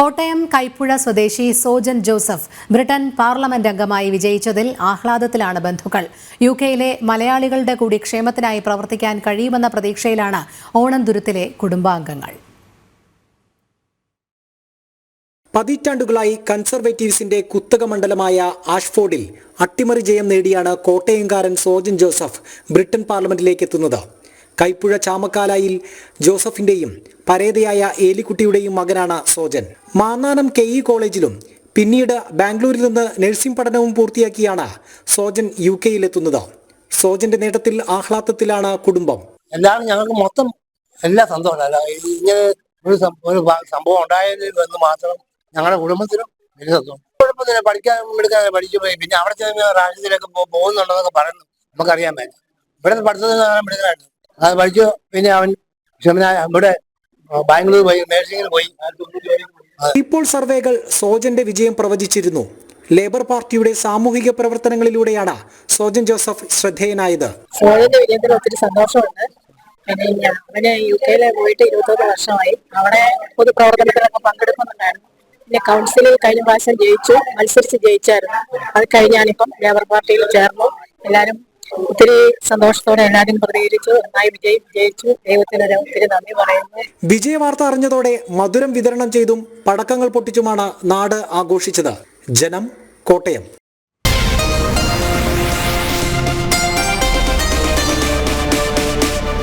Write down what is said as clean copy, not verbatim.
കോട്ടയം കൈപ്പുഴ സ്വദേശി Sojan Joseph Britain parliament അംഗമായി വിജയിച്ചതിൽ ആഹ്ലാദത്തിലാണ് ബന്ധുക്കൾ. യുകെയിലെ മലയാളികളുടെ കൂടി ക്ഷേമത്തിനായി പ്രവർത്തിക്കാൻ കഴിയുമെന്ന പ്രതീക്ഷയിലാണ് ഓണന്തുരുത്തിലെ കുടുംബാംഗങ്ങൾ. പതിറ്റാണ്ടുകളായി കൺസർവേറ്റീവ്സിന്റെ കുത്തക മണ്ഡലമായ ആഷ്ഫോർഡിൽ അട്ടിമറി ജയം നേടിയാണ് കോട്ടയംകാരൻ സോജൻ ജോസഫ് ബ്രിട്ടൻ പാർലമെന്റിലേക്ക് എത്തുന്നത്. കൈപ്പുഴ ചാമക്കാലായിൽ ജോസഫിന്റെയും പരേതയായ ഏലിക്കുട്ടിയുടെയും മകനാണ് സോജൻ. മാന്നാനം KE കോളേജിലും പിന്നീട് ബാംഗ്ലൂരിൽ നിന്ന് നഴ്സിംഗ് പഠനവും പൂർത്തിയാക്കിയാണ് സോജൻ UK-യിലെത്തുന്നത്. സോജന്റെ നേട്ടത്തിൽ ആഹ്ലാദത്തിലാണ് കുടുംബം. എല്ലാവരും ഞങ്ങൾക്ക് മൊത്തം എല്ലാ സന്തോഷമല്ല, ഇങ്ങനെ ഒരു സംഭവം ഉണ്ടായതിൽ വന്ന് മാത്രം ഞങ്ങളുടെ കുടുംബത്തിനും വലിയ സന്തോഷം. കുഴപ്പമില്ല, പഠിക്കാൻ പഠിച്ചു പോയി. പിന്നെ അവിടെ ചെന്ന് രാജ്യത്തിലേക്ക് പോകുന്നുണ്ടെന്നൊക്കെ പറയുന്നു, നമുക്കറിയാൻ പറ്റും. ഇവിടെ പഠിത്തത്തിന് മിടുക്കനായിട്ട് അത് പഠിച്ചു. പിന്നെ അവൻ ഇവിടെ ബാംഗ്ലൂർ പോയി, നഴ്സിംഗിൽ പോയി. ഇപ്പോൾ സർവേകൾ സോജന്റെ വിജയം പ്രവചിച്ചിരുന്നു. ലേബർ പാർട്ടിയുടെ സാമൂഹിക പ്രവർത്തനങ്ങളിലൂടെയാണ് സോജൻ ജോസഫ് ശ്രദ്ധേയനായത്. സോജന്റെ വിജയത്തിൽ ഒത്തിരി സന്തോഷമുണ്ട്. പിന്നെ അവന് UK-യിൽ പോയിട്ട് 21 വർഷമായി. അവിടെ പൊതുപ്രവർത്തനത്തിലൊക്കെ പങ്കെടുക്കുന്നുണ്ടായിരുന്നു. പിന്നെ കൗൺസിലിൽ കഴിഞ്ഞ പ്രാവശ്യം മത്സരിച്ച് ജയിച്ചായിരുന്നു. അത് കഴിഞ്ഞാണിപ്പം ലേബർ പാർട്ടിയിൽ ചേർന്നു. എല്ലാവരും ഒത്തിരി സന്തോഷത്തോടെ എല്ലാവരും പ്രതികരിച്ചു. നന്നായി വിജയിച്ചു. ദൈവത്തിന് ഒത്തിരി നന്ദി പറയുന്നു. വിജയവാർത്ത അറിഞ്ഞതോടെ മധുരം വിതരണം ചെയ്തും പടക്കങ്ങൾ പൊട്ടിച്ചുമാണ് നാട് ആഘോഷിച്ചത്. ജനം, കോട്ടയം.